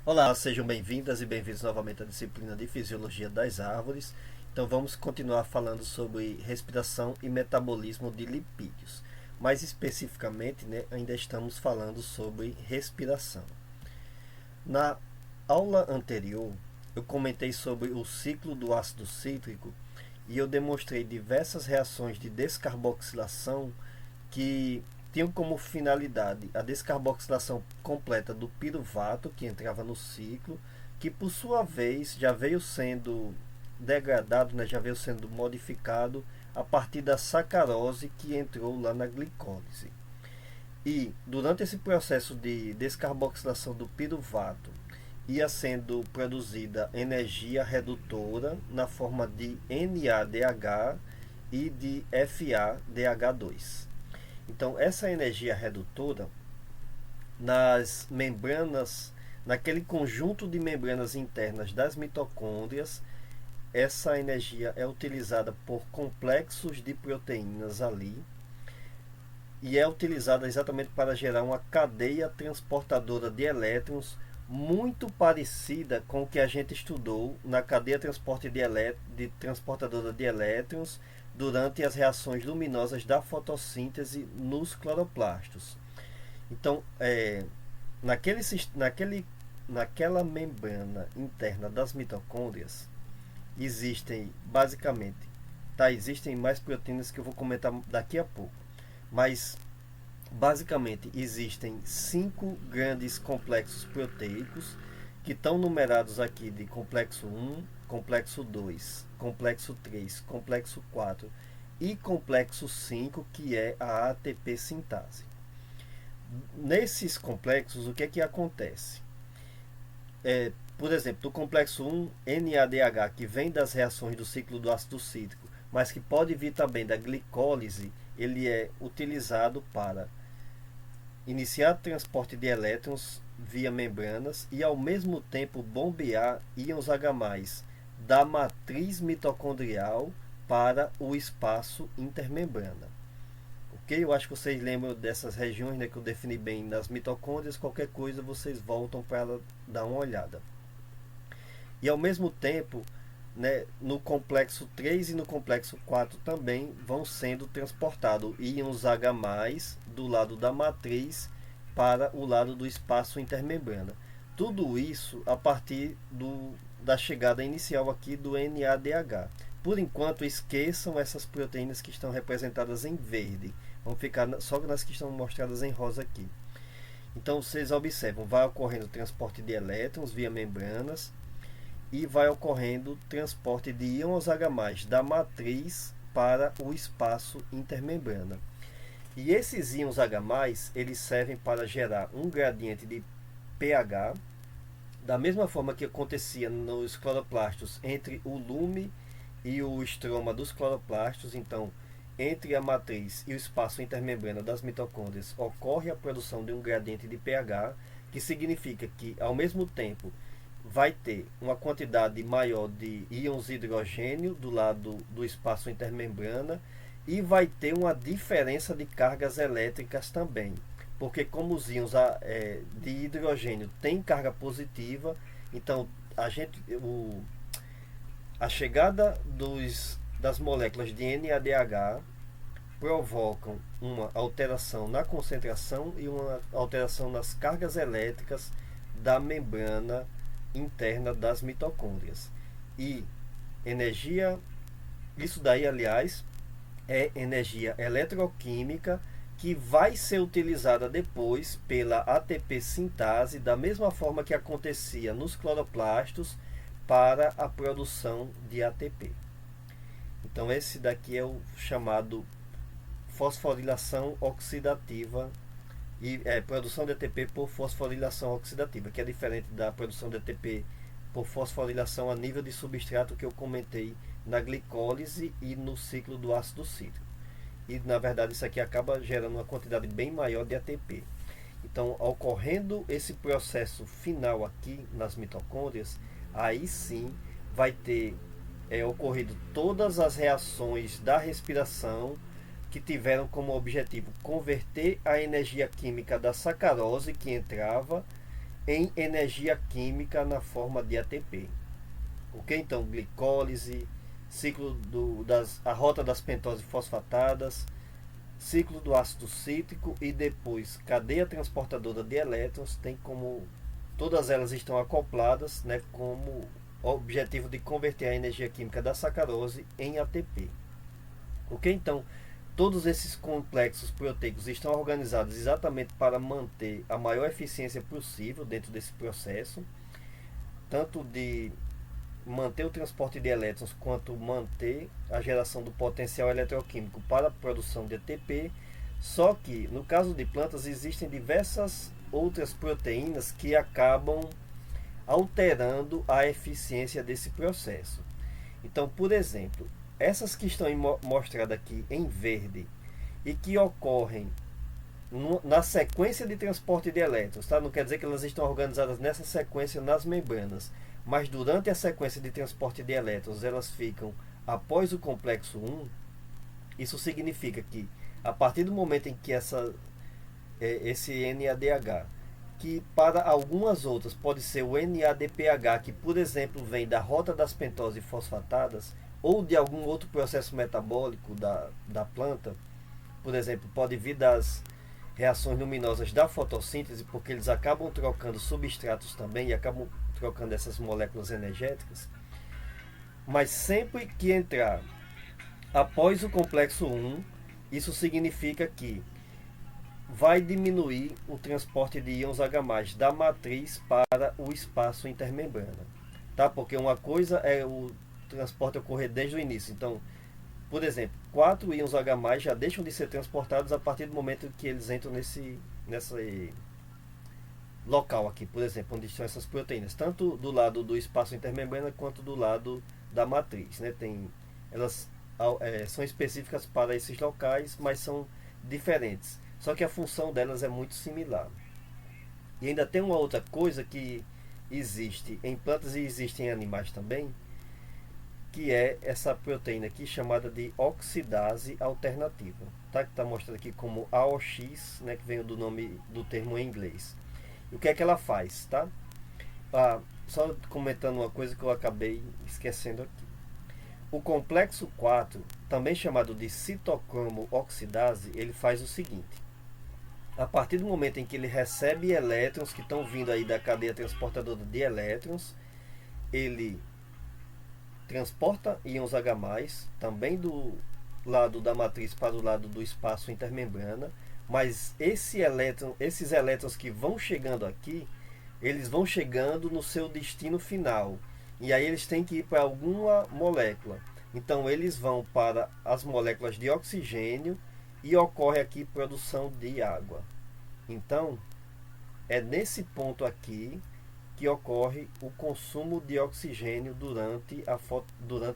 Olá, sejam bem-vindas e bem-vindos novamente à disciplina de Fisiologia das Árvores. Então vamos continuar falando sobre respiração e metabolismo de lipídios. Mais especificamente, ainda estamos falando sobre respiração. Na aula anterior, eu comentei sobre o ciclo do ácido cítrico e eu demonstrei diversas reações de descarboxilação que tinham como finalidade a descarboxilação completa do piruvato, que entrava no ciclo, que por sua vez já veio sendo degradado, já veio sendo modificado a partir da sacarose que entrou lá na glicólise. E durante esse processo de descarboxilação do piruvato, ia sendo produzida energia redutora na forma de NADH e de FADH2. Então, essa energia redutora, nas membranas, naquele conjunto de membranas internas das mitocôndrias, essa energia é utilizada por complexos de proteínas ali e é utilizada exatamente para gerar uma cadeia transportadora de elétrons muito parecida com o que a gente estudou na cadeia transportadora de elétrons durante as reações luminosas da fotossíntese nos cloroplastos. Então, naquela membrana interna das mitocôndrias, existem existem mais proteínas que eu vou comentar daqui a pouco, mas basicamente existem 5 grandes complexos proteicos que estão numerados aqui de complexo 1, complexo 2, complexo 3, complexo 4 e complexo 5, que é a ATP sintase. Nesses complexos, o que é que acontece? Por exemplo, do complexo 1, NADH, que vem das reações do ciclo do ácido cítrico, mas que pode vir também da glicólise, ele é utilizado para iniciar transporte de elétrons via membranas e ao mesmo tempo bombear íons H+, da matriz mitocondrial para o espaço intermembrana. Ok? Eu acho que vocês lembram dessas regiões, que eu defini bem nas mitocôndrias. Qualquer coisa vocês voltam para dar uma olhada. E ao mesmo tempo, no complexo 3 e no complexo 4 também vão sendo transportados íons H+, do lado da matriz para o lado do espaço intermembrana. Tudo isso a partir da chegada inicial aqui do NADH. Por enquanto, esqueçam essas proteínas que estão representadas em verde. Vamos ficar só nas que estão mostradas em rosa aqui. Então, vocês observam, vai ocorrendo transporte de elétrons via membranas e vai ocorrendo transporte de íons H+, da matriz para o espaço intermembrana. E esses íons H+, eles servem para gerar um gradiente de pH, da mesma forma que acontecia nos cloroplastos entre o lume e o estroma dos cloroplastos. Então, entre a matriz e o espaço intermembrana das mitocôndrias ocorre a produção de um gradiente de pH, que significa que, ao mesmo tempo, vai ter uma quantidade maior de íons hidrogênio do lado do espaço intermembrana e vai ter uma diferença de cargas elétricas também, porque como os íons de hidrogênio têm carga positiva, então a chegada das moléculas de NADH provocam uma alteração na concentração e uma alteração nas cargas elétricas da membrana interna das mitocôndrias. E isso daí, aliás, é energia eletroquímica que vai ser utilizada depois pela ATP sintase, da mesma forma que acontecia nos cloroplastos, para a produção de ATP. Então, esse daqui é o chamado fosforilação oxidativa, e produção de ATP por fosforilação oxidativa, que é diferente da produção de ATP por fosforilação a nível de substrato que eu comentei na glicólise e no ciclo do ácido cítrico. E na verdade isso aqui acaba gerando uma quantidade bem maior de ATP. Então, ocorrendo esse processo final aqui nas mitocôndrias, aí sim vai ter ocorrido todas as reações da respiração que tiveram como objetivo converter a energia química da sacarose que entrava em energia química na forma de ATP. Ok? Então, glicólise, a rota das pentose fosfatadas, ciclo do ácido cítrico e depois cadeia transportadora de elétrons, tem como todas elas estão acopladas, né, como objetivo de converter a energia química da sacarose em ATP. Ok? Então, todos esses complexos proteicos estão organizados exatamente para manter a maior eficiência possível dentro desse processo, tanto de manter o transporte de elétrons quanto manter a geração do potencial eletroquímico para a produção de ATP. Só que no caso de plantas existem diversas outras proteínas que acabam alterando a eficiência desse processo. Então, por exemplo, essas que estão mostradas aqui em verde e que ocorrem na sequência de transporte de elétrons, tá? Não quer dizer que elas estão organizadas nessa sequência nas membranas, mas durante a sequência de transporte de elétrons elas ficam após o complexo 1. Isso significa que a partir do momento em que esse NADH, que para algumas outras pode ser o NADPH, que por exemplo vem da rota das pentose fosfatadas ou de algum outro processo metabólico da planta, por exemplo, pode vir das reações luminosas da fotossíntese, porque eles acabam trocando substratos também e acabam trocando essas moléculas energéticas. Mas sempre que entrar após o complexo 1, isso significa que vai diminuir o transporte de íons H+, da matriz para o espaço intermembrana. Tá? Porque uma coisa é o transporte ocorrer desde o início. Então, por exemplo, 4 íons H+, já deixam de ser transportados a partir do momento que eles entram nesse local aqui, por exemplo, onde estão essas proteínas, tanto do lado do espaço intermembrana quanto do lado da matriz, né? Elas são específicas para esses locais, mas são diferentes. Só que a função delas é muito similar. E ainda tem uma outra coisa que existe em plantas e existe em animais também, que é essa proteína aqui chamada de oxidase alternativa, tá? Que está mostrado aqui como AOX, né? Que vem do nome do termo em inglês. E o que é que ela faz, tá? Só comentando uma coisa que eu acabei esquecendo aqui. O complexo 4, também chamado de citocromo oxidase, ele faz o seguinte: a partir do momento em que ele recebe elétrons que estão vindo aí da cadeia transportadora de elétrons, ele transporta íons H+, também do lado da matriz para o lado do espaço intermembrana, mas esses elétrons que vão chegando aqui, eles vão chegando no seu destino final. E aí eles têm que ir para alguma molécula. Então eles vão para as moléculas de oxigênio e ocorre aqui produção de água. Então, é nesse ponto aqui que ocorre o consumo de oxigênio durante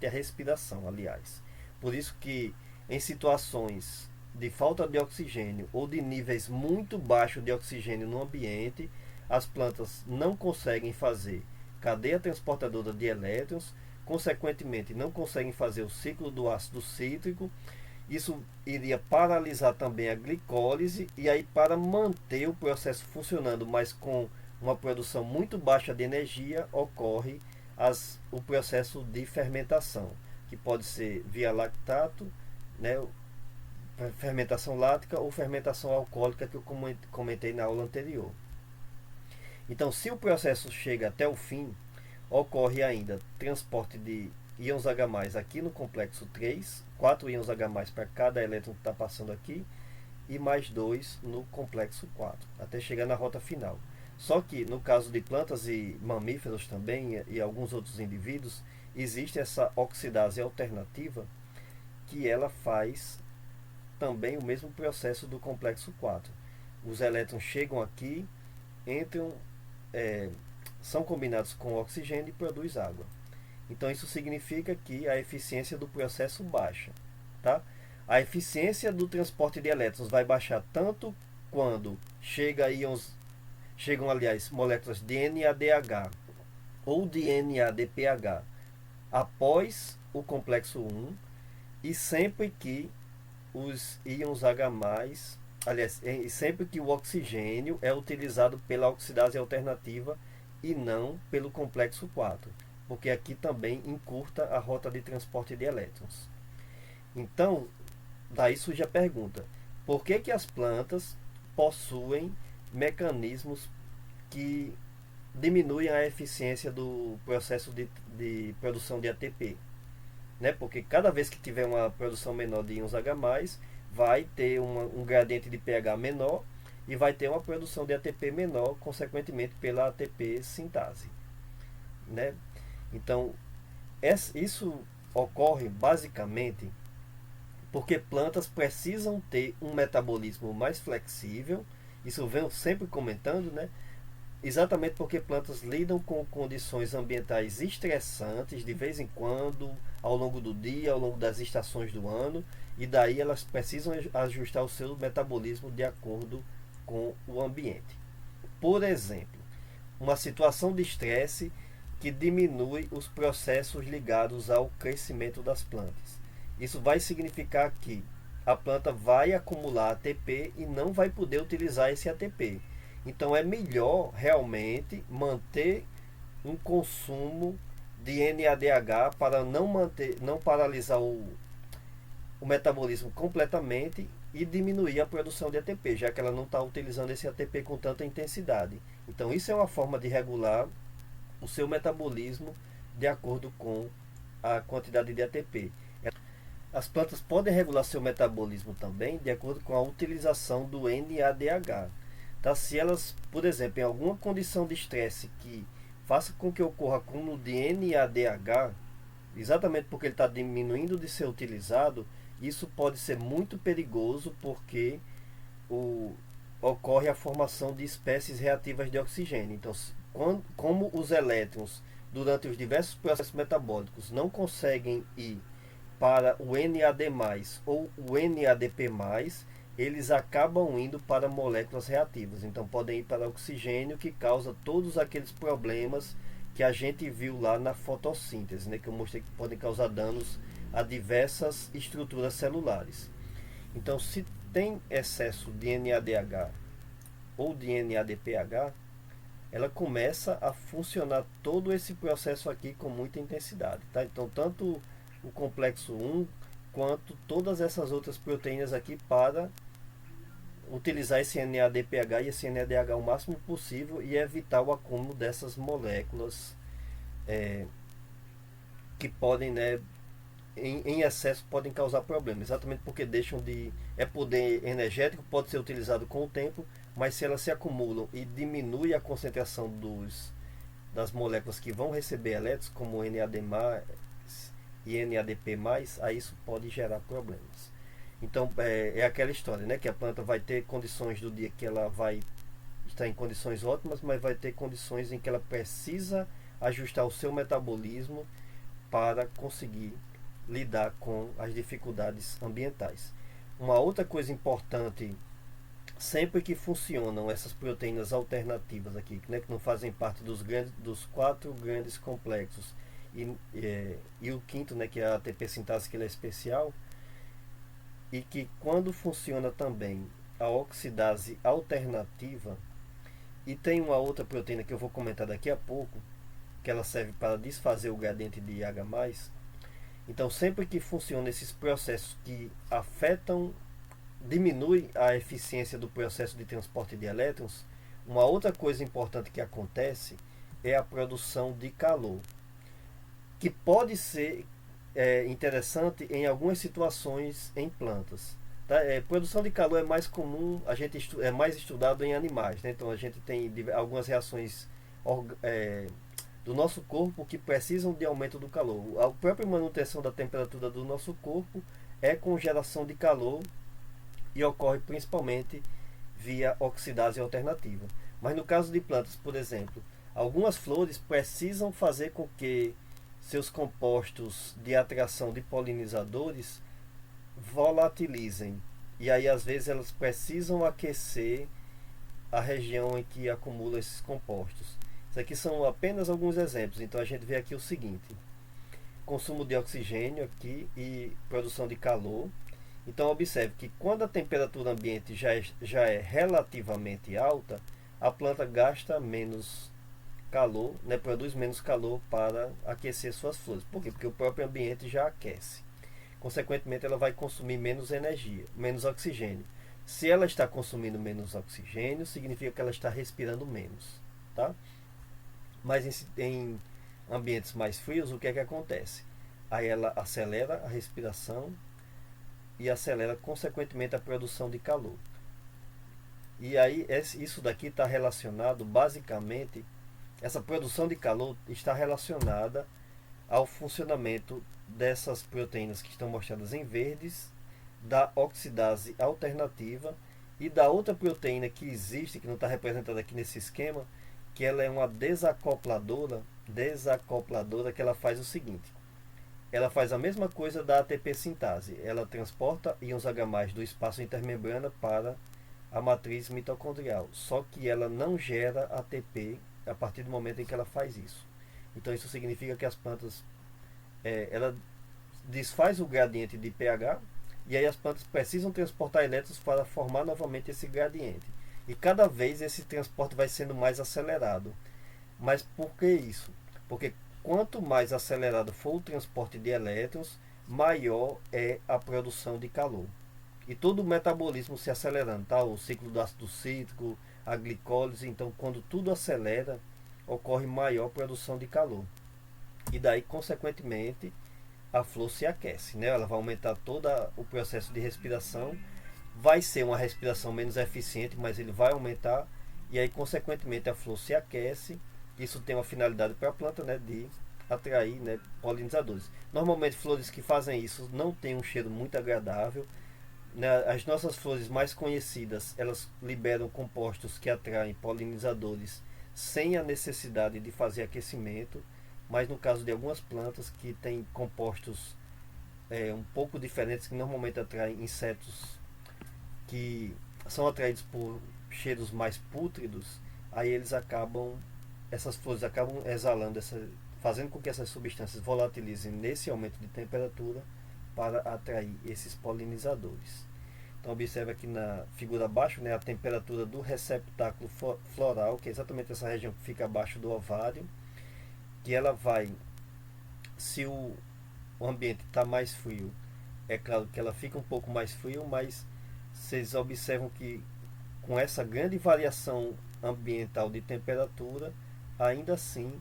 a respiração, aliás. Por isso que em situações de falta de oxigênio ou de níveis muito baixos de oxigênio no ambiente, as plantas não conseguem fazer cadeia transportadora de elétrons, consequentemente não conseguem fazer o ciclo do ácido cítrico. Isso iria paralisar também a glicólise, e aí para manter o processo funcionando, mas com uma produção muito baixa de energia, ocorre o processo de fermentação, que pode ser via lactato, né, fermentação lática ou fermentação alcoólica, que eu comentei na aula anterior. Então, se o processo chega até o fim, ocorre ainda transporte de íons H+, aqui no complexo 3, 4 íons H+, para cada elétron que está passando aqui, e mais 2 no complexo 4, até chegar na rota final. Só que no caso de plantas e mamíferos também, e alguns outros indivíduos, existe essa oxidase alternativa, que ela faz também o mesmo processo do complexo 4. Os elétrons chegam aqui, entram, são combinados com oxigênio e produz água. Então isso significa que a eficiência do processo baixa, tá? A eficiência do transporte de elétrons vai baixar tanto quando chegam moléculas de NADH ou de NADPH após o complexo 1, e sempre que os íons H+ aliás, sempre que o oxigênio é utilizado pela oxidase alternativa e não pelo complexo 4, porque aqui também encurta a rota de transporte de elétrons. Então, daí surge a pergunta: por que, que as plantas possuem mecanismos que diminuem a eficiência do processo de produção de ATP? Né? Porque cada vez que tiver uma produção menor de íons H+, vai ter um gradiente de pH menor e vai ter uma produção de ATP menor, consequentemente pela ATP sintase. Né? Então, isso ocorre basicamente porque plantas precisam ter um metabolismo mais flexível. Isso eu venho sempre comentando, né? Exatamente porque plantas lidam com condições ambientais estressantes de vez em quando, ao longo do dia, ao longo das estações do ano, e daí elas precisam ajustar o seu metabolismo de acordo com o ambiente. Por exemplo, uma situação de estresse que diminui os processos ligados ao crescimento das plantas. Isso vai significar que a planta vai acumular ATP e não vai poder utilizar esse ATP. Então é melhor realmente manter um consumo de NADH para não paralisar o metabolismo completamente e diminuir a produção de ATP, já que ela não está utilizando esse ATP com tanta intensidade. Então isso é uma forma de regular o seu metabolismo de acordo com a quantidade de ATP. As plantas podem regular seu metabolismo também de acordo com a utilização do NADH. Tá? Se elas, por exemplo, em alguma condição de estresse que faça com que ocorra acúmulo de NADH, exatamente porque ele está diminuindo de ser utilizado, isso pode ser muito perigoso porque ocorre a formação de espécies reativas de oxigênio. Então, como os elétrons, durante os diversos processos metabólicos, não conseguem ir para o NAD+, ou o NADP+, eles acabam indo para moléculas reativas. Então podem ir para oxigênio, que causa todos aqueles problemas que a gente viu lá na fotossíntese, né, que eu mostrei que podem causar danos a diversas estruturas celulares. Então, se tem excesso de NADH ou de NADPH, ela começa a funcionar todo esse processo aqui com muita intensidade. Tá? Então, tanto o complexo 1 quanto todas essas outras proteínas aqui para utilizar esse NADPH e esse NADH o máximo possível e evitar o acúmulo dessas moléculas que podem, né, em excesso podem causar problemas, exatamente porque deixam de poder energético, pode ser utilizado com o tempo, mas se elas se acumulam e diminui a concentração das moléculas que vão receber elétrons, como o NAD+, e NADP+, aí isso pode gerar problemas. Então é aquela história, né, que a planta vai ter condições do dia que ela vai estar em condições ótimas, mas vai ter condições em que ela precisa ajustar o seu metabolismo para conseguir lidar com as dificuldades ambientais. Uma outra coisa importante, sempre que funcionam essas proteínas alternativas aqui, né, que não fazem parte dos 4 grandes complexos, e o quinto, né, que é a ATP sintase, que ele é especial, e que quando funciona também a oxidase alternativa, e tem uma outra proteína que eu vou comentar daqui a pouco, que ela serve para desfazer o gradiente de H+. Então, sempre que funcionam esses processos que diminui a eficiência do processo de transporte de elétrons, uma outra coisa importante que acontece é a produção de calor, que pode ser interessante em algumas situações em plantas. Tá? Produção de calor é mais comum, é mais estudado em animais, né? Então a gente tem algumas reações do nosso corpo que precisam de aumento do calor. A própria manutenção da temperatura do nosso corpo é com geração de calor e ocorre principalmente via oxidase alternativa. Mas no caso de plantas, por exemplo, algumas flores precisam fazer com que seus compostos de atração de polinizadores volatilizem. E aí às vezes elas precisam aquecer a região em que acumula esses compostos. Isso aqui são apenas alguns exemplos. Então a gente vê aqui o seguinte: consumo de oxigênio aqui e produção de calor. Então observe que quando a temperatura ambiente já é relativamente alta, a planta gasta menos calor, né, produz menos calor para aquecer suas flores. Por quê? Porque o próprio ambiente já aquece. Consequentemente, ela vai consumir menos energia, menos oxigênio. Se ela está consumindo menos oxigênio, significa que ela está respirando menos, tá? Mas em ambientes mais frios, o que é que acontece? Aí ela acelera a respiração e acelera consequentemente a produção de calor. E aí isso daqui está relacionado basicamente, essa produção de calor está relacionada ao funcionamento dessas proteínas que estão mostradas em verdes, da oxidase alternativa e da outra proteína que existe, que não está representada aqui nesse esquema, que ela é uma desacopladora que ela faz o seguinte: ela faz a mesma coisa da ATP sintase, ela transporta íons H+ do espaço intermembrana para a matriz mitocondrial, só que ela não gera ATP a partir do momento em que ela faz isso. Então isso significa que as plantas, ela desfaz o gradiente de pH, e aí as plantas precisam transportar elétrons para formar novamente esse gradiente. E cada vez esse transporte vai sendo mais acelerado. Mas por que isso? Porque quanto mais acelerado for o transporte de elétrons, maior é a produção de calor. E todo o metabolismo se acelerando, tá? O ciclo do ácido cítrico, a glicólise, então quando tudo acelera, ocorre maior produção de calor. E daí, consequentemente, a flor se aquece, né? Ela vai aumentar todo o processo de respiração, vai ser uma respiração menos eficiente, mas ele vai aumentar, e aí consequentemente a flor se aquece. Isso tem uma finalidade para a planta, né, de atrair, né, polinizadores. Normalmente flores que fazem isso não têm um cheiro muito agradável, né? As nossas flores mais conhecidas, elas liberam compostos que atraem polinizadores sem a necessidade de fazer aquecimento, mas no caso de algumas plantas que têm compostos um pouco diferentes, que normalmente atraem insetos que são atraídos por cheiros mais pútridos, aí essas flores acabam exalando, fazendo com que essas substâncias volatilizem nesse aumento de temperatura para atrair esses polinizadores. Então observe aqui na figura abaixo, né, a temperatura do receptáculo floral, que é exatamente essa região que fica abaixo do ovário, que ela vai, se o ambiente está mais frio, é claro que ela fica um pouco mais frio, mas vocês observam que com essa grande variação ambiental de temperatura, ainda assim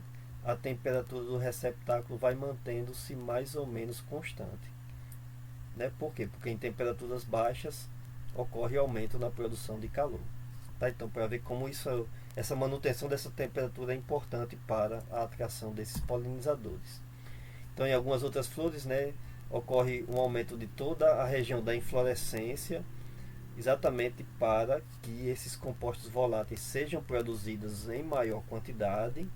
a temperatura do receptáculo vai mantendo-se mais ou menos constante. Né? Por quê? Porque em temperaturas baixas ocorre aumento na produção de calor. Tá? Então, para ver como essa manutenção dessa temperatura é importante para a atração desses polinizadores. Então, em algumas outras flores, né, ocorre um aumento de toda a região da inflorescência, exatamente para que esses compostos voláteis sejam produzidos em maior quantidade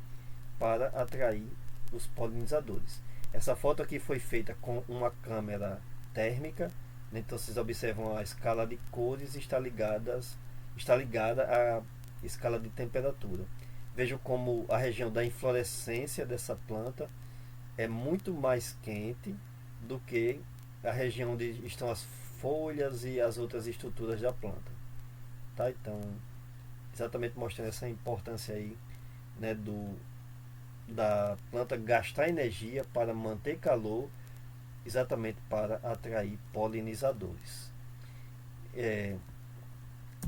para atrair os polinizadores. Essa foto aqui foi feita com uma câmera térmica, né? Então vocês observam a escala de cores está ligada à escala de temperatura. Vejam como a região da inflorescência dessa planta é muito mais quente do que a região onde estão as folhas e as outras estruturas da planta. Tá? Então, exatamente mostrando essa importância aí, né, da planta gastar energia para manter calor, exatamente para atrair polinizadores.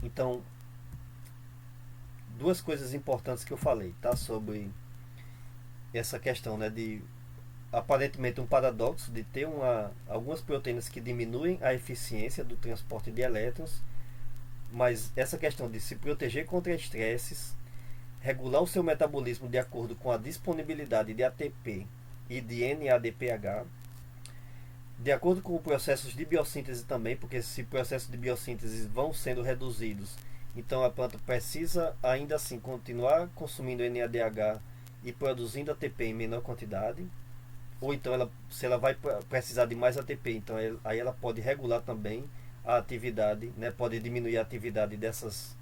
Então, duas coisas importantes que eu falei, tá, sobre essa questão, né, de aparentemente um paradoxo de ter algumas proteínas que diminuem a eficiência do transporte de elétrons, mas essa questão de se proteger contra estresses, regular o seu metabolismo de acordo com a disponibilidade de ATP e de NADPH, de acordo com processos de biossíntese também, porque esses processos de biossíntese vão sendo reduzidos, então a planta precisa ainda assim continuar consumindo NADH e produzindo ATP em menor quantidade, ou então se ela vai precisar de mais ATP, então aí ela pode regular também a atividade, né, pode diminuir a atividade dessas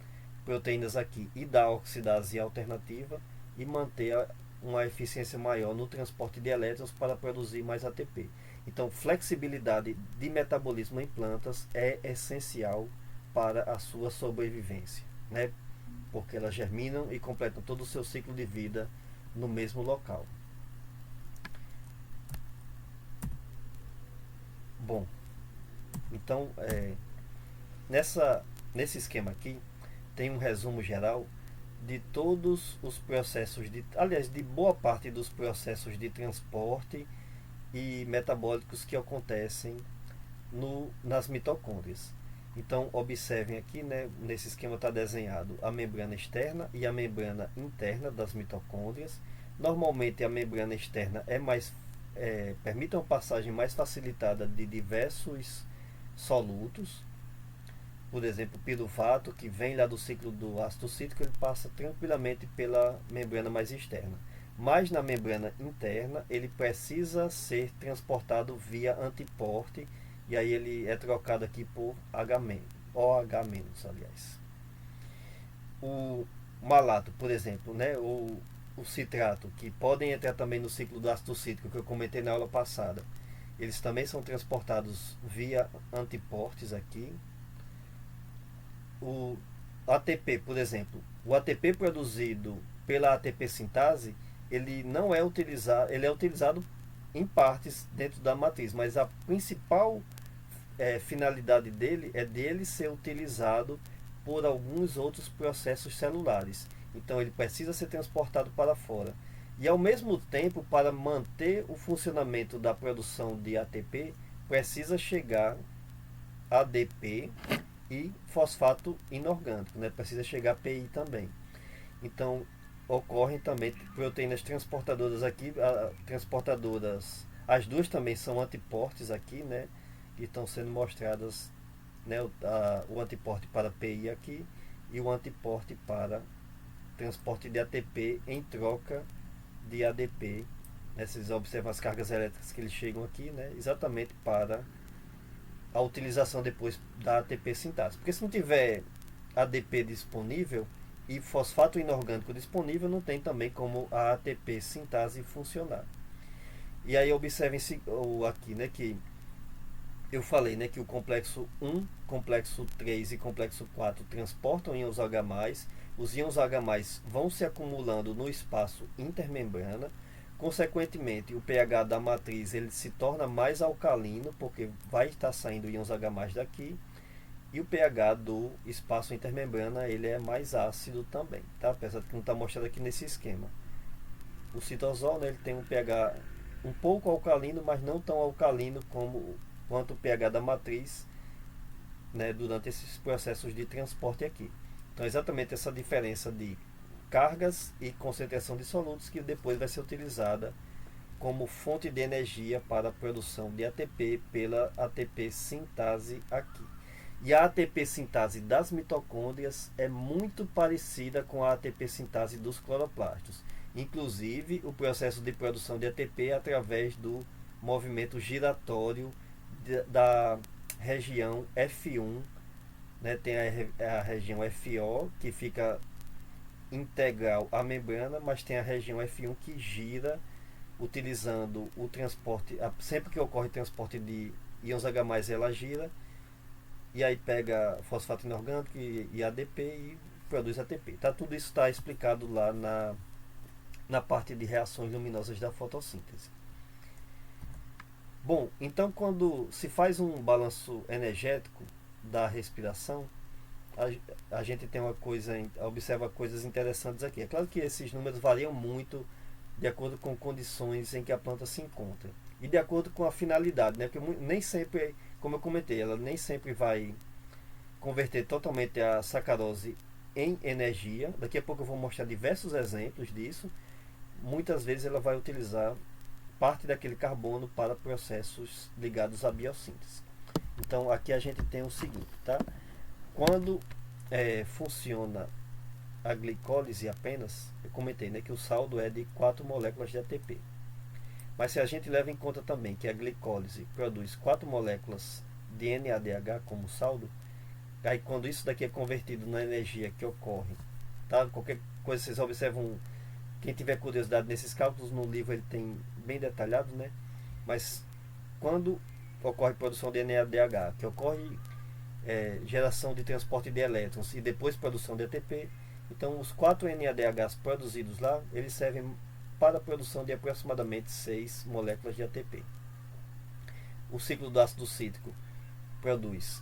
proteínas aqui e da oxidase alternativa e manter uma eficiência maior no transporte de elétrons para produzir mais ATP. Então, flexibilidade de metabolismo em plantas é essencial para a sua sobrevivência, né? Porque elas germinam e completam todo o seu ciclo de vida no mesmo local. Bom, então nesse esquema aqui tem um resumo geral de todos os processos de boa parte dos processos de transporte e metabólicos que acontecem nas mitocôndrias. Então, observem aqui, né, nesse esquema está desenhado a membrana externa e a membrana interna das mitocôndrias. Normalmente, a membrana externa permite uma passagem mais facilitada de diversos solutos. Por exemplo, o piruvato, que vem lá do ciclo do ácido cítrico, ele passa tranquilamente pela membrana mais externa. Mas na membrana interna, ele precisa ser transportado via antiporte, e aí ele é trocado aqui por OH-, aliás. O malato, por exemplo, né, o citrato, que podem entrar também no ciclo do ácido cítrico, que eu comentei na aula passada, eles também são transportados via antiportes aqui. O ATP, por exemplo, o ATP produzido pela ATP sintase, ele não é utilizado, ele é utilizado em partes dentro da matriz, mas a principal finalidade dele ser utilizado por alguns outros processos celulares. Então ele precisa ser transportado para fora. E ao mesmo tempo, para manter o funcionamento da produção de ATP, precisa chegar ADP e fosfato inorgânico, né? Precisa chegar PI também. Então ocorrem também proteínas transportadoras aqui, transportadoras, as duas também são antiportes aqui, né? Que estão sendo mostradas, né? O antiporte para PI aqui e o antiporte para transporte de ATP em troca de ADP. Né? Vocês observam as cargas elétricas que eles chegam aqui, né? Exatamente para a utilização depois da ATP sintase. Porque se não tiver ADP disponível e fosfato inorgânico disponível, não tem também como a ATP sintase funcionar. E aí observem aqui, né, que eu falei, né, que o complexo 1, complexo 3 e complexo 4 transportam íons H+, os íons H+, vão se acumulando no espaço intermembrana. Consequentemente, o pH da matriz ele se torna mais alcalino, porque vai estar saindo íons H+ daqui, e o pH do espaço intermembrana ele é mais ácido também, tá? Apesar de que não está mostrado aqui nesse esquema. O citosol, né, ele tem um pH um pouco alcalino, mas não tão alcalino quanto o pH da matriz, né, durante esses processos de transporte aqui. Então, exatamente essa diferença de cargas e concentração de solutos que depois vai ser utilizada como fonte de energia para a produção de ATP pela ATP sintase aqui. E a ATP sintase das mitocôndrias é muito parecida com a ATP sintase dos cloroplastos. Inclusive, o processo de produção de ATP é através do movimento giratório da região F1, né? Tem a região FO, que fica integral à membrana, mas tem a região F1 que gira, utilizando o transporte, sempre que ocorre transporte de íons H+, ela gira, e aí pega fosfato inorgânico e ADP e produz ATP. Tá? Tudo isso está explicado lá na parte de reações luminosas da fotossíntese. Bom, então quando se faz um balanço energético da respiração, a gente tem observa coisas interessantes aqui. É claro que esses números variam muito de acordo com condições em que a planta se encontra e de acordo com a finalidade, né? Porque nem sempre, como eu comentei, ela nem sempre vai converter totalmente a sacarose em energia. Daqui a pouco eu vou mostrar diversos exemplos disso. Muitas vezes ela vai utilizar parte daquele carbono para processos ligados à biossíntese. Então aqui a gente tem o seguinte, tá? Quando funciona a glicólise apenas, eu comentei, né, que o saldo é de 4 moléculas de ATP. Mas se a gente leva em conta também que a glicólise produz 4 moléculas de NADH como saldo, aí quando isso daqui é convertido na energia que ocorre, tá? Qualquer coisa vocês observam, quem tiver curiosidade nesses cálculos no livro ele tem bem detalhado, né? Mas quando ocorre produção de NADH, que ocorre geração de transporte de elétrons e depois produção de ATP, então os 4 NADHs produzidos lá, eles servem para a produção de aproximadamente 6 moléculas de ATP. O ciclo do ácido cítrico produz,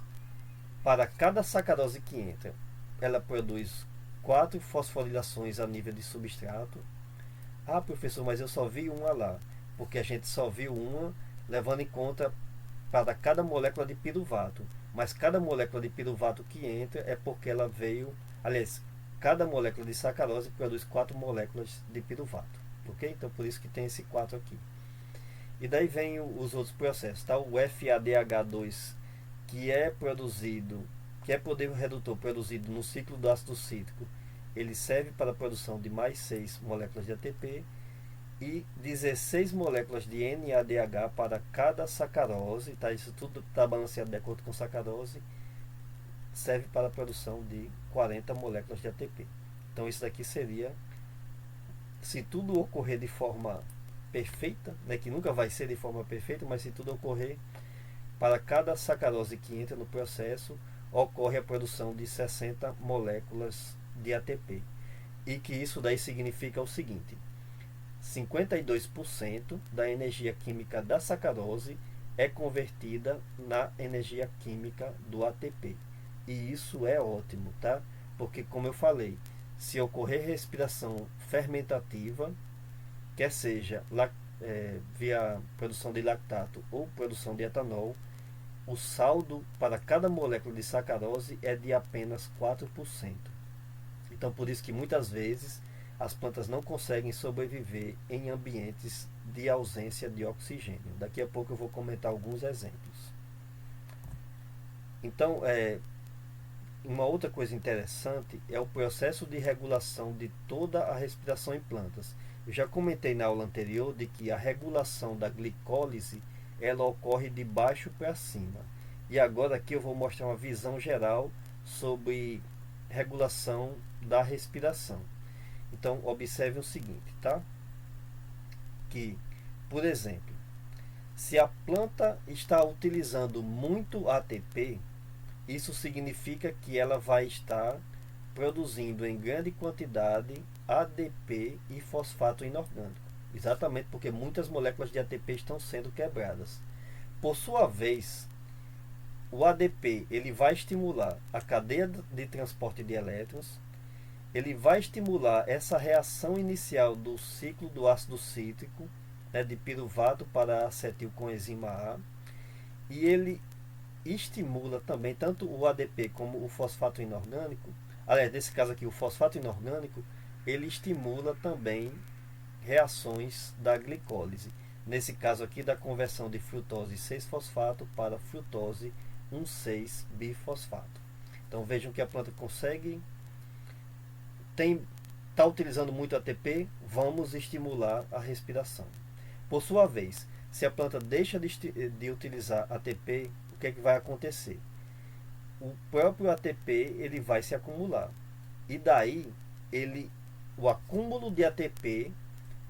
para cada sacarose que entra, ela produz 4 fosforilações a nível de substrato. Ah, professor, mas eu só vi uma lá, porque a gente só viu uma levando em conta para cada molécula de piruvato, mas cada molécula de piruvato que entra é porque ela veio, aliás, cada molécula de sacarose produz 4 moléculas de piruvato, ok? Então por isso que tem esse 4 aqui. E daí vem os outros processos, tá? O FADH2, que é produzido, que é poder redutor produzido no ciclo do ácido cítrico, ele serve para a produção de mais 6 moléculas de ATP e 16 moléculas de NADH para cada sacarose, tá? Isso tudo está balanceado de acordo com sacarose, serve para a produção de 40 moléculas de ATP. Então isso daqui seria, se tudo ocorrer de forma perfeita, né, que nunca vai ser de forma perfeita, mas se tudo ocorrer, para cada sacarose que entra no processo, ocorre a produção de 60 moléculas de ATP. E que isso daí significa o seguinte: 52% da energia química da sacarose é convertida na energia química do ATP. E isso é ótimo, tá? Porque, como eu falei, se ocorrer respiração fermentativa, quer seja via produção de lactato ou produção de etanol, o saldo para cada molécula de sacarose é de apenas 4%. Então, por isso que muitas vezes as plantas não conseguem sobreviver em ambientes de ausência de oxigênio. Daqui a pouco eu vou comentar alguns exemplos. Então, uma outra coisa interessante é o processo de regulação de toda a respiração em plantas. Eu já comentei na aula anterior de que a regulação da glicólise ela ocorre de baixo para cima. E agora aqui eu vou mostrar uma visão geral sobre regulação da respiração. Então observe o seguinte, tá? Que, por exemplo, se a planta está utilizando muito ATP, isso significa que ela vai estar produzindo em grande quantidade ADP e fosfato inorgânico. Exatamente porque muitas moléculas de ATP estão sendo quebradas. Por sua vez, o ADP ele vai estimular a cadeia de transporte de elétrons, ele vai estimular essa reação inicial do ciclo do ácido cítrico, né, de piruvato para acetil com enzima A, e ele estimula também tanto o ADP como o fosfato inorgânico. Aliás, nesse caso aqui, o fosfato inorgânico, ele estimula também reações da glicólise. Nesse caso aqui, da conversão de frutose 6-fosfato para frutose 1,6-bifosfato. Então vejam que a planta consegue, está utilizando muito ATP, vamos estimular a respiração. Por sua vez, se a planta deixa de utilizar ATP, o que é que vai acontecer? O próprio ATP ele vai se acumular. E daí, o acúmulo de ATP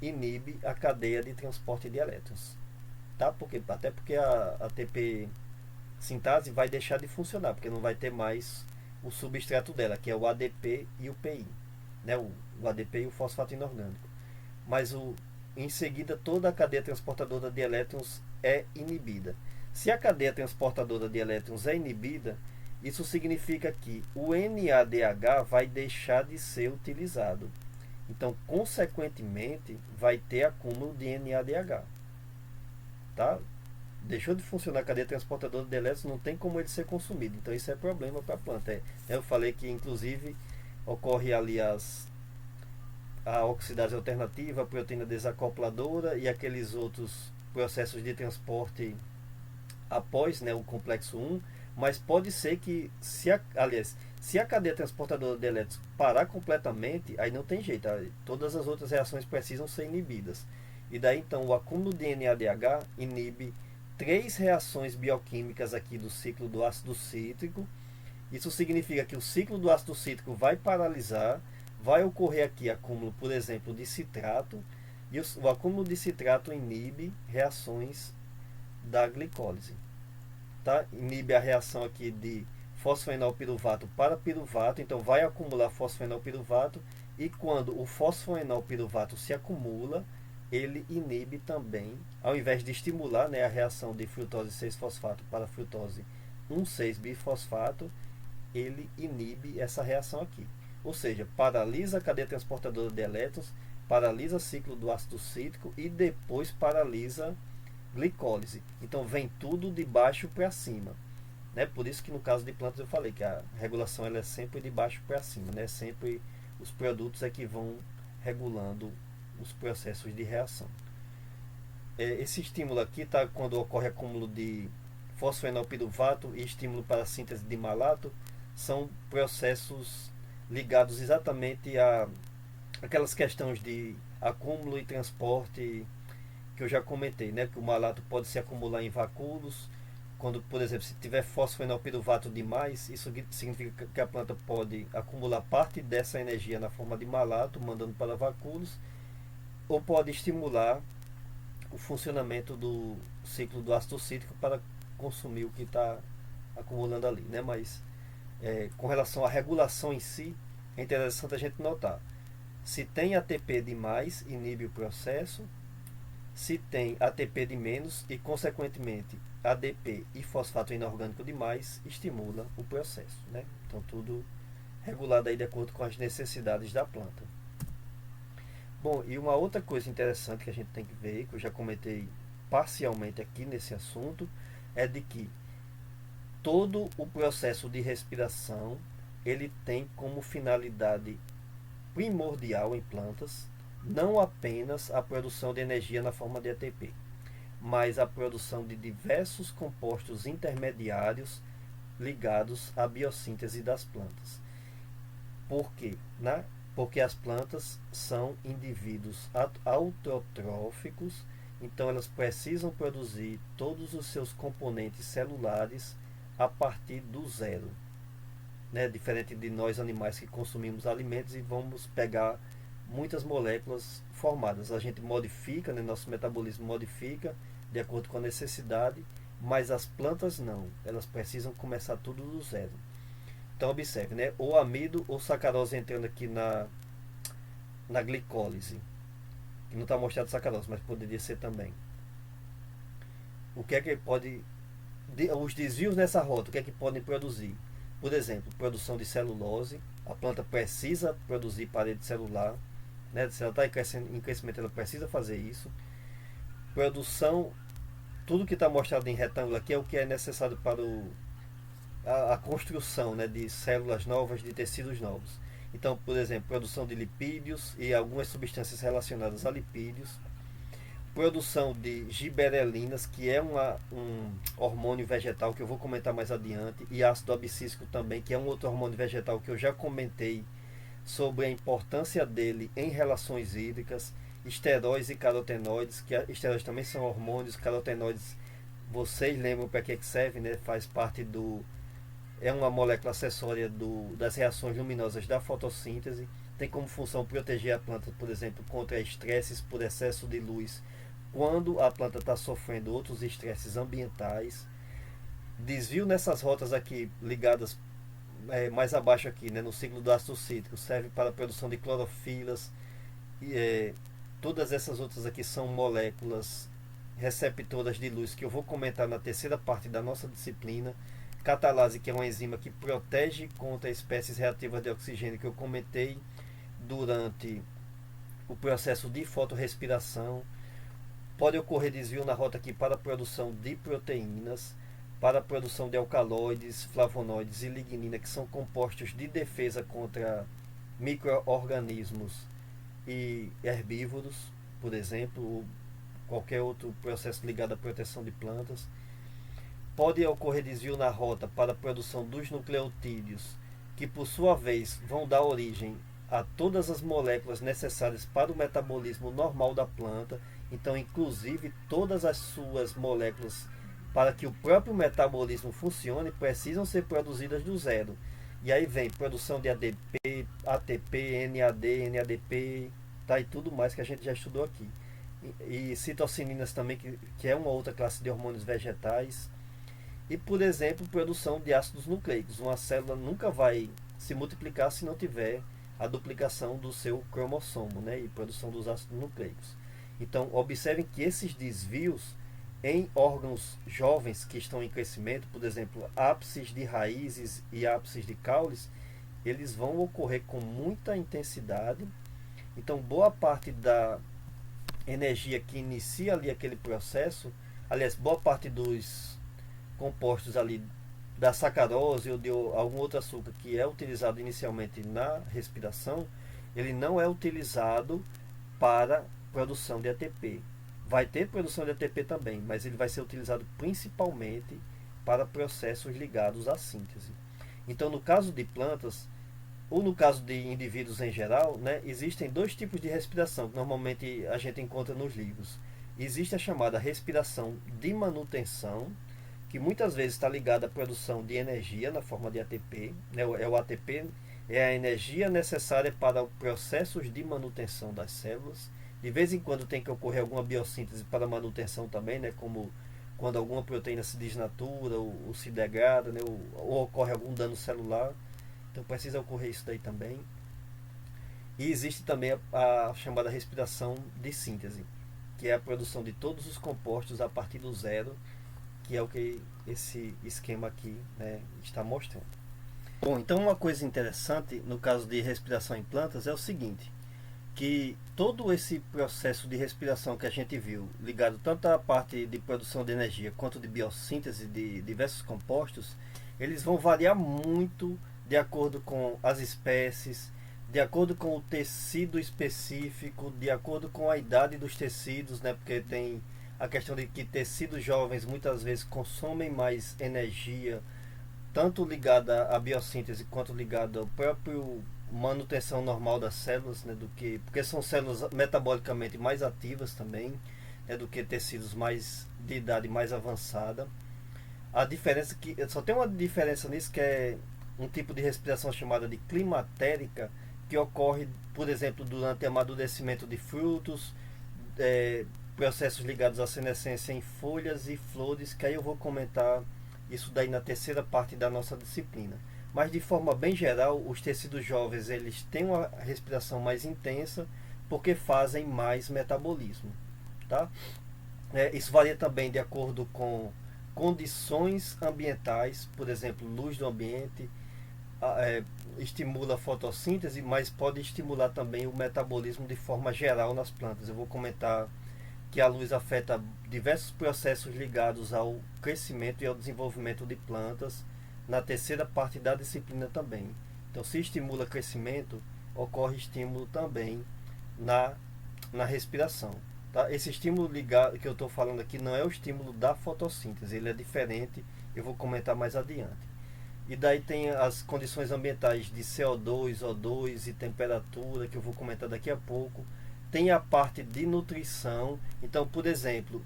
inibe a cadeia de transporte de elétrons. Tá? Até porque a ATP sintase vai deixar de funcionar, porque não vai ter mais o substrato dela, que é o ADP e o PI. Né? O ADP e o fosfato inorgânico. Mas em seguida toda a cadeia transportadora de elétrons é inibida. Se a cadeia transportadora de elétrons é inibida, isso significa que o NADH vai deixar de ser utilizado. Então, consequentemente, vai ter acúmulo de NADH. Tá? Deixou de funcionar a cadeia transportadora de elétrons, não tem como ele ser consumido. Então, isso é problema para a planta. Eu falei que, inclusive, ocorre ali a oxidase alternativa, a proteína desacopladora e aqueles outros processos de transporte após, né, o complexo 1, mas pode ser que, se a cadeia transportadora de elétrons parar completamente, aí não tem jeito, todas as outras reações precisam ser inibidas. E daí então o acúmulo de NADH inibe 3 reações bioquímicas aqui do ciclo do ácido cítrico. Isso significa que o ciclo do ácido cítrico vai paralisar, vai ocorrer aqui acúmulo, por exemplo, de citrato, e o acúmulo de citrato inibe reações da glicólise. Tá? Inibe a reação aqui de fosfoenolpiruvato para piruvato, então vai acumular fosfoenolpiruvato, e quando o fosfoenolpiruvato se acumula, ele inibe também, ao invés de estimular, né, a reação de frutose 6-fosfato para frutose 1,6-bifosfato, ele inibe essa reação aqui. Ou seja, paralisa a cadeia transportadora de elétrons, paralisa o ciclo do ácido cítrico e depois paralisa glicólise. Então vem tudo de baixo para cima. Né? Por isso que no caso de plantas eu falei que a regulação ela é sempre de baixo para cima. Né? Sempre os produtos é que vão regulando os processos de reação. Esse estímulo aqui tá quando ocorre acúmulo de fosfoenolpiruvato e estímulo para a síntese de malato, são processos ligados exatamente a aquelas questões de acúmulo e transporte que eu já comentei, né? Que o malato pode se acumular em vacúolos. Quando, por exemplo, se tiver fosfoenolpiruvato demais, isso significa que a planta pode acumular parte dessa energia na forma de malato, mandando para vacúolos, ou pode estimular o funcionamento do ciclo do ácido cítrico para consumir o que está acumulando ali, né? Mas com relação à regulação em si, é interessante a gente notar. Se tem ATP de mais, inibe o processo. Se tem ATP de menos e, consequentemente, ADP e fosfato inorgânico de mais, estimula o processo. Né? Então, tudo regulado aí de acordo com as necessidades da planta. Bom, e uma outra coisa interessante que a gente tem que ver, que eu já comentei parcialmente aqui nesse assunto, é de que todo o processo de respiração ele tem como finalidade primordial em plantas não apenas a produção de energia na forma de ATP, mas a produção de diversos compostos intermediários ligados à biossíntese das plantas. Por quê? Né? Porque as plantas são indivíduos autotróficos, então elas precisam produzir todos os seus componentes celulares a partir do zero. Né? Diferente de nós animais que consumimos alimentos e vamos pegar muitas moléculas formadas. A gente modifica, né? Nosso metabolismo modifica de acordo com a necessidade, mas as plantas não. Elas precisam começar tudo do zero. Então observe, né? Ou amido ou sacarose entrando aqui na glicólise. Que não está mostrado sacarose, mas poderia ser também. O que é que pode... Os desvios nessa rota, o que é que podem produzir? Por exemplo, produção de celulose. A planta precisa produzir parede celular. Né? Se ela está em crescimento, ela precisa fazer isso. Produção, tudo que está mostrado em retângulo aqui é o que é necessário para a construção, né, de células novas, de tecidos novos. Então, por exemplo, produção de lipídios e algumas substâncias relacionadas a lipídios. Produção de giberelinas, que é um hormônio vegetal que eu vou comentar mais adiante. E ácido abscísico também, que é um outro hormônio vegetal que eu já comentei sobre a importância dele em relações hídricas, esteróides e carotenoides, que esteróides também são hormônios, carotenoides, vocês lembram para que serve, né? Faz parte é uma molécula acessória das reações luminosas da fotossíntese, tem como função proteger a planta, por exemplo, contra estresses por excesso de luz, quando a planta está sofrendo outros estresses ambientais. Desvio nessas rotas aqui ligadas mais abaixo aqui, né, no ciclo do ácido cítrico, serve para a produção de clorofilas. Todas essas outras aqui são moléculas receptoras de luz que eu vou comentar na terceira parte da nossa disciplina. Catalase, que é uma enzima que protege contra espécies reativas de oxigênio, que eu comentei durante o processo de fotorrespiração. Pode ocorrer desvio na rota aqui para a produção de proteínas, para a produção de alcaloides, flavonoides e lignina, que são compostos de defesa contra micro-organismos e herbívoros, por exemplo, ou qualquer outro processo ligado à proteção de plantas. Pode ocorrer desvio na rota para a produção dos nucleotídeos, que por sua vez vão dar origem a todas as moléculas necessárias para o metabolismo normal da planta. Então, inclusive, todas as suas moléculas para que o próprio metabolismo funcione precisam ser produzidas do zero. E aí vem produção de ADP, ATP, NAD, NADP, tá, e tudo mais que a gente já estudou aqui. e citocininas também, que é uma outra classe de hormônios vegetais. E, por exemplo, produção de ácidos nucleicos. Uma célula nunca vai se multiplicar se não tiver a duplicação do seu cromossomo, né? E produção dos ácidos nucleicos. Então, observem que esses desvios em órgãos jovens que estão em crescimento, por exemplo, ápices de raízes e ápices de caules, eles vão ocorrer com muita intensidade. Então, boa parte da energia que inicia ali aquele processo, aliás, boa parte dos compostos ali da sacarose ou de algum outro açúcar que é utilizado inicialmente na respiração, ele não é utilizado para produção de ATP. Vai ter produção de ATP também, mas ele vai ser utilizado principalmente para processos ligados à síntese. Então, no caso de plantas, ou no caso de indivíduos em geral, né, existem dois tipos de respiração que normalmente a gente encontra nos livros. Existe a chamada respiração de manutenção, que muitas vezes está ligada à produção de energia na forma de ATP. Né, o ATP é a energia necessária para processos de manutenção das células. De vez em quando tem que ocorrer alguma biossíntese para manutenção também, né, como quando alguma proteína se desnatura ou se degrada, né, ou ocorre algum dano celular. Então precisa ocorrer isso daí também. E existe também a chamada respiração de síntese, que é a produção de todos os compostos a partir do zero, que é o que esse esquema aqui, né, está mostrando. Bom, então uma coisa interessante no caso de respiração em plantas é o seguinte, que todo esse processo de respiração que a gente viu, ligado tanto à parte de produção de energia quanto de biossíntese de diversos compostos, eles vão variar muito de acordo com as espécies, de acordo com o tecido específico, de acordo com a idade dos tecidos, né? Porque tem a questão de que tecidos jovens muitas vezes consomem mais energia, tanto ligada à biossíntese quanto ligada ao próprio manutenção normal das células, né, do que porque são células metabolicamente mais ativas também, né, do que tecidos mais de idade mais avançada. A diferença que só tem uma diferença nisso, que é um tipo de respiração chamada de climatérica, que ocorre, por exemplo, durante o amadurecimento de frutos, processos ligados à senescência em folhas e flores, que aí eu vou comentar isso daí na terceira parte da nossa disciplina. Mas de forma bem geral, os tecidos jovens eles têm uma respiração mais intensa porque fazem mais metabolismo, tá? Isso varia também de acordo com condições ambientais, por exemplo, luz do ambiente, estimula a fotossíntese, mas pode estimular também o metabolismo de forma geral nas plantas. Eu vou comentar que a luz afeta diversos processos ligados ao crescimento e ao desenvolvimento de plantas na terceira parte da disciplina também. Então, se estimula crescimento, ocorre estímulo também na respiração. Tá? Esse estímulo ligado que eu estou falando aqui não é o estímulo da fotossíntese, ele é diferente, eu vou comentar mais adiante. E daí tem as condições ambientais de CO2, O2 e temperatura, que eu vou comentar daqui a pouco. Tem a parte de nutrição. Então, por exemplo,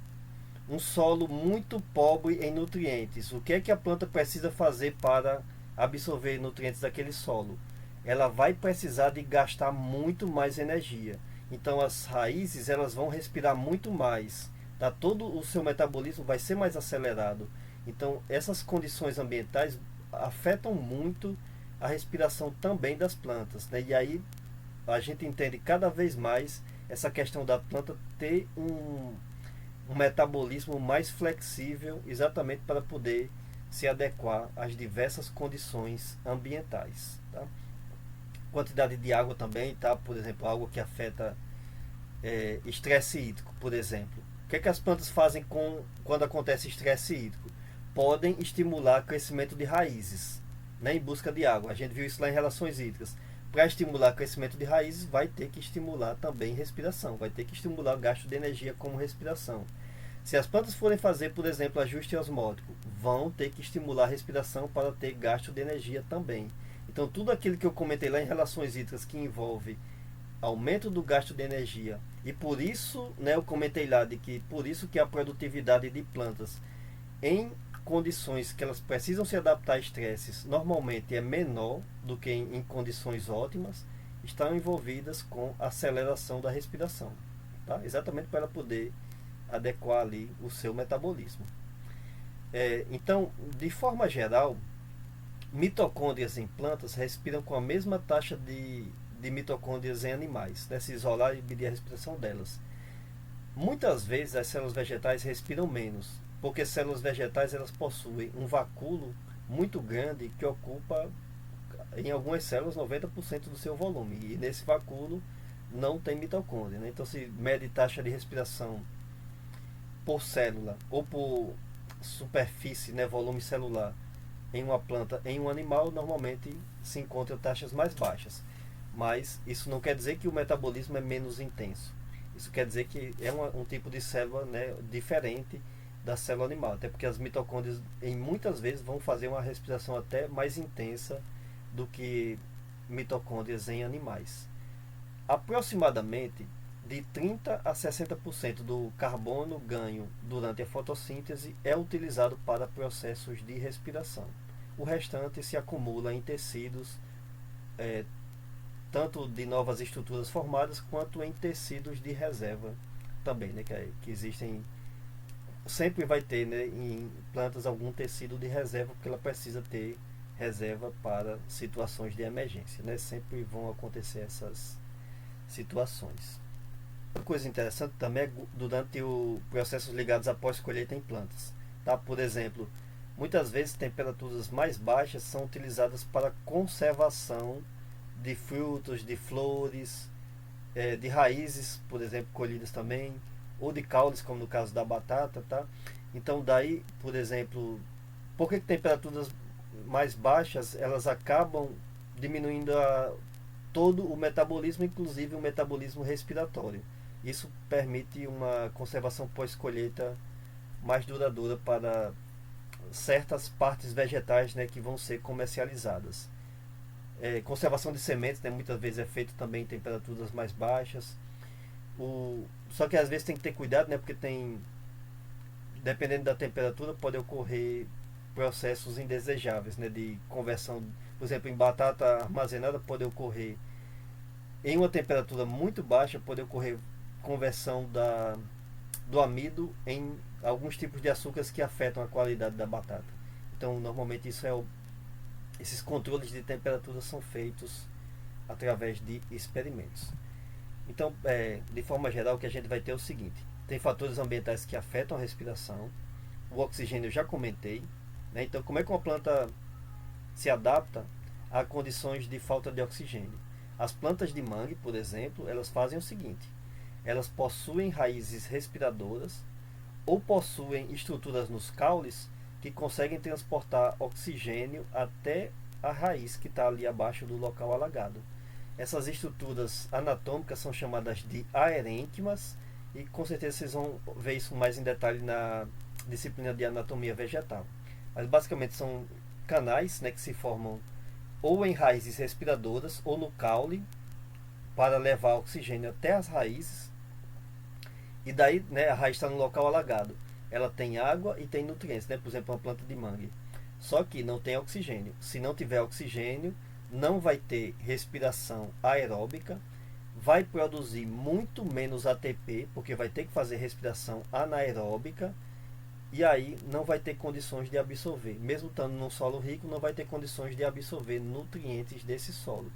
um solo muito pobre em nutrientes. O que é que a planta precisa fazer para absorver nutrientes daquele solo? Ela vai precisar de gastar muito mais energia. Então, as raízes elas vão respirar muito mais. Tá? Todo o seu metabolismo vai ser mais acelerado. Então, essas condições ambientais afetam muito a respiração também das plantas, né? E aí a gente entende cada vez mais essa questão da planta ter um metabolismo mais flexível, exatamente para poder se adequar às diversas condições ambientais, tá? Quantidade de água também, tá? Por exemplo, água que afeta estresse hídrico, por exemplo. O que é que as plantas fazem quando acontece estresse hídrico? Podem estimular crescimento de raízes, né, em busca de água. A gente viu isso lá em relações hídricas. Para estimular crescimento de raízes, vai ter que estimular também respiração, vai ter que estimular o gasto de energia como respiração. Se as plantas forem fazer, por exemplo, ajuste osmótico, vão ter que estimular a respiração para ter gasto de energia também. Então, tudo aquilo que eu comentei lá em relações hídricas que envolve aumento do gasto de energia, e por isso, né, eu comentei lá de que por isso que a produtividade de plantas em condições que elas precisam se adaptar a estresses normalmente é menor do que em condições ótimas, estão envolvidas com aceleração da respiração, tá? Exatamente para ela poder adequar ali o seu metabolismo. Então, de forma geral, mitocôndrias em plantas respiram com a mesma taxa de mitocôndrias em animais, né? Se isolar e medir a respiração delas. Muitas vezes as células vegetais respiram menos, porque células vegetais elas possuem um vacúolo muito grande que ocupa em algumas células 90% do seu volume, e nesse vacúolo não tem mitocôndria, né? Então se mede taxa de respiração por célula ou por superfície, né, volume celular em uma planta, em um animal, normalmente se encontram taxas mais baixas. Mas isso não quer dizer que o metabolismo é menos intenso. Isso quer dizer que é um tipo de célula, né, diferente da célula animal. Até porque as mitocôndrias, em muitas vezes, vão fazer uma respiração até mais intensa do que mitocôndrias em animais. Aproximadamente de 30 a 60% do carbono ganho durante a fotossíntese é utilizado para processos de respiração. O restante se acumula em tecidos, tanto de novas estruturas formadas quanto em tecidos de reserva também, né, que existem. Sempre vai ter, né, em plantas algum tecido de reserva, porque ela precisa ter reserva para situações de emergência, né? Sempre vão acontecer essas situações. Uma coisa interessante também é durante o processos ligados à pós-colheita em plantas, tá? Por exemplo, muitas vezes temperaturas mais baixas são utilizadas para conservação de frutos, de flores, de raízes, por exemplo, colhidas também, ou de caules, como no caso da batata, tá? Então daí, por exemplo, por que temperaturas mais baixas elas acabam diminuindo todo o metabolismo, inclusive o metabolismo respiratório? Isso permite uma conservação pós-colheita mais duradoura para certas partes vegetais, né, que vão ser comercializadas. Conservação de sementes, né, muitas vezes é feito também em temperaturas mais baixas. Só que às vezes tem que ter cuidado, né, porque dependendo da temperatura, pode ocorrer processos indesejáveis, né, de conversão. Por exemplo, em batata armazenada pode ocorrer em uma temperatura muito baixa, pode ocorrer conversão do amido em alguns tipos de açúcares que afetam a qualidade da batata. Então, normalmente esses controles de temperatura são feitos através de experimentos. Então, de forma geral, o que a gente vai ter é o seguinte: tem fatores ambientais que afetam a respiração. O oxigênio eu já comentei, né? Então, como é que uma planta se adapta a condições de falta de oxigênio? As plantas de mangue, por exemplo, elas fazem o seguinte: elas possuem raízes respiradoras ou possuem estruturas nos caules que conseguem transportar oxigênio até a raiz que está ali abaixo do local alagado. Essas estruturas anatômicas são chamadas de aerênquimas, e com certeza vocês vão ver isso mais em detalhe na disciplina de anatomia vegetal. Mas basicamente são canais, né, que se formam ou em raízes respiradoras ou no caule para levar oxigênio até as raízes. E daí, né, a raiz está no local alagado. Ela tem água e tem nutrientes, né? Por exemplo, uma planta de mangue. Só que não tem oxigênio. Se não tiver oxigênio, não vai ter respiração aeróbica, vai produzir muito menos ATP, porque vai ter que fazer respiração anaeróbica, e aí não vai ter condições de absorver. Mesmo estando num solo rico, não vai ter condições de absorver nutrientes desse solo.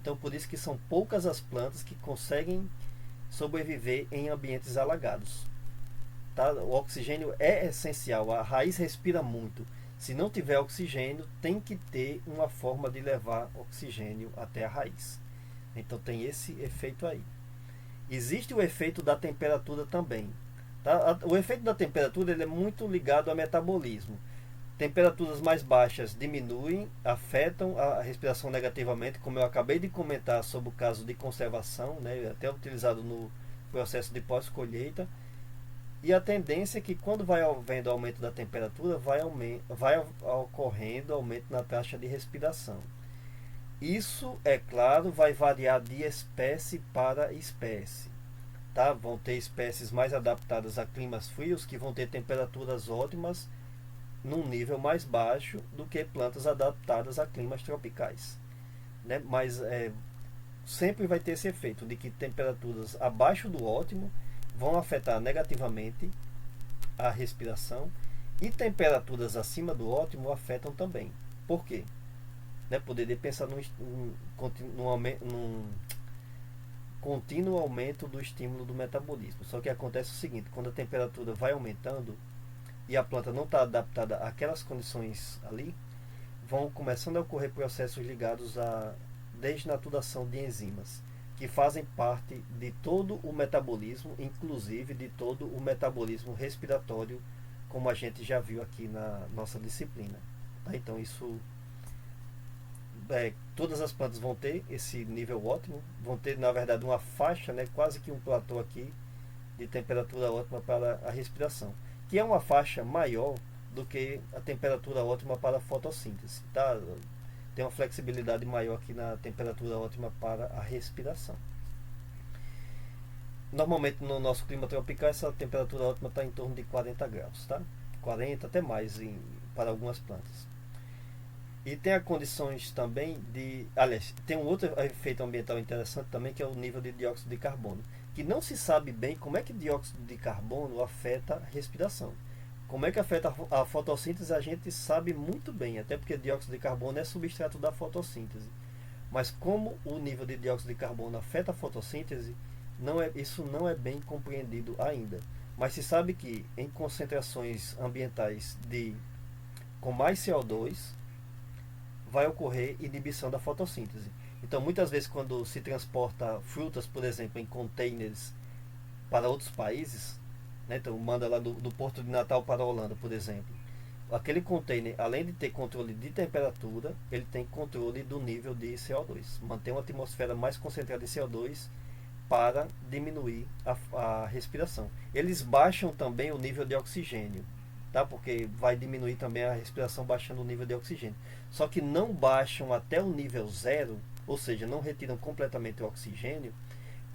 Então, por isso que são poucas as plantas que conseguem sobreviver em ambientes alagados. Tá? O oxigênio é essencial, a raiz respira muito. Se não tiver oxigênio, tem que ter uma forma de levar oxigênio até a raiz. Então tem esse efeito aí. Existe o efeito da temperatura também. Tá? O efeito da temperatura ele é muito ligado ao metabolismo. Temperaturas mais baixas diminuem, afetam a respiração negativamente, como eu acabei de comentar sobre o caso de conservação, né, até utilizado no processo de pós-colheita. E a tendência é que quando vai havendo aumento da temperatura, vai ocorrendo aumento na taxa de respiração. Isso, é claro, vai variar de espécie para espécie. Tá? Vão ter espécies mais adaptadas a climas frios que vão ter temperaturas ótimas num nível mais baixo do que plantas adaptadas a climas tropicais, né? Mas sempre vai ter esse efeito de que temperaturas abaixo do ótimo vão afetar negativamente a respiração, e temperaturas acima do ótimo afetam também. Por quê? Né? Poderia pensar num contínuo aumento do estímulo do metabolismo. Só que acontece o seguinte: quando a temperatura vai aumentando e a planta não está adaptada àquelas condições ali, vão começando a ocorrer processos ligados à desnaturação de enzimas, que fazem parte de todo o metabolismo, inclusive de todo o metabolismo respiratório, como a gente já viu aqui na nossa disciplina. Então isso todas as plantas vão ter esse nível ótimo, vão ter na verdade uma faixa, né, quase que um platô aqui de temperatura ótima para a respiração, que é uma faixa maior do que a temperatura ótima para a fotossíntese, tá? Tem uma flexibilidade maior aqui na temperatura ótima para a respiração. Normalmente no nosso clima tropical essa temperatura ótima está em torno de 40 graus, tá? 40 até mais para algumas plantas. E tem as condições também de... Aliás, tem um outro efeito ambiental interessante também, que é o nível de dióxido de carbono. Que não se sabe bem como é que dióxido de carbono afeta a respiração. Como é que afeta a fotossíntese, a gente sabe muito bem, até porque dióxido de carbono é substrato da fotossíntese. Mas como o nível de dióxido de carbono afeta a fotossíntese, isso não é bem compreendido ainda. Mas se sabe que em concentrações ambientais com mais CO2, vai ocorrer inibição da fotossíntese. Então, muitas vezes, quando se transporta frutas, por exemplo, em containers para outros países, né, então manda lá do Porto de Natal para a Holanda, por exemplo, aquele container, além de ter controle de temperatura, ele tem controle do nível de CO2. Mantém uma atmosfera mais concentrada em CO2 para diminuir a respiração. Eles baixam também o nível de oxigênio, tá? Porque vai diminuir também a respiração baixando o nível de oxigênio. Só que não baixam até o nível zero, ou seja, não retiram completamente o oxigênio,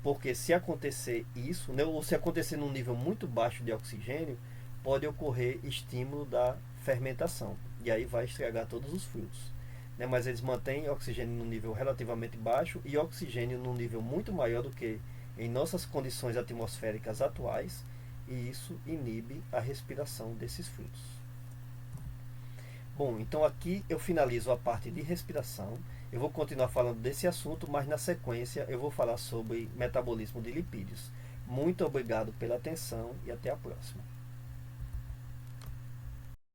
porque se acontecer isso, né, ou se acontecer num nível muito baixo de oxigênio, pode ocorrer estímulo da fermentação, e aí vai estragar todos os frutos. Né? Mas eles mantêm oxigênio num nível relativamente baixo e oxigênio num nível muito maior do que em nossas condições atmosféricas atuais, e isso inibe a respiração desses frutos. Bom, então aqui eu finalizo a parte de respiração. Eu vou continuar falando desse assunto, mas na sequência eu vou falar sobre metabolismo de lipídios. Muito obrigado pela atenção e até a próxima.